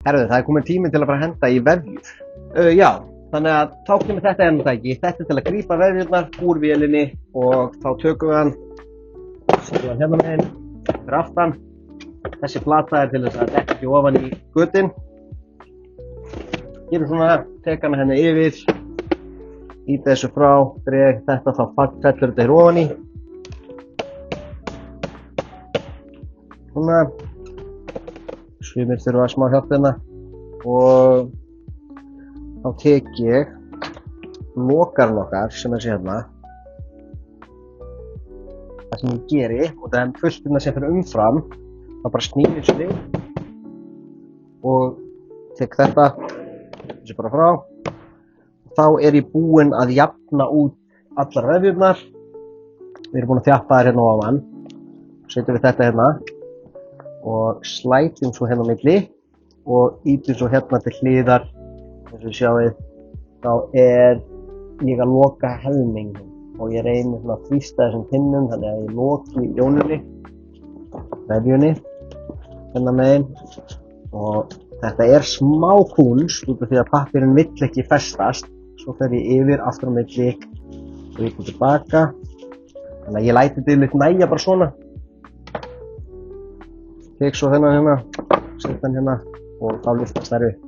Herðu, það kominn tíminn til að fara að henda í vefjur. Já, þannig að þá kemur þetta ennútæki. Þetta til að grípa vefjurnar úr vélinni og þá tökum við hann, setjum hann hérna megin, fyrir aftan. Þessi plata til þess að þetta ekki ofan í götin. Gerum svona, tek hana henni yfir, íta þessu frá, dreg þetta, þá fellur þetta hér ofan í. Svona. Sumir þurfa smá hjálp hérna og þá tek ég lokarinn okkar sem þessi hérna. Það sem ég geri, og það er fullt hérna sem fyrir umfram, þá bara snýr ég þessu og tek þetta þessu bara frá. Þá er ég búinn að jafna út allar vefjurnar. Við erum búin að þjappa þær hérna ofan. Setjum við þetta hérna og slætum svo hérna á milli og ýtum svo hérna til hliðar. Eins og sjáið, þá er ég að loka helmingnum og ég reynir svona að þrýsta þessum pinnum þannig að ég loki jónunni, vefjunni, hérna megin. Og þetta er smá kúnst út af því að pappírinn vill ekki festast. Svo fer ég yfir aftur á milli og ég kom tilbaka. Þannig að ég læti þetta yfirleitt nægja bara svona. Tek svo hérna, set hann hérna og þá lyftast þær upp.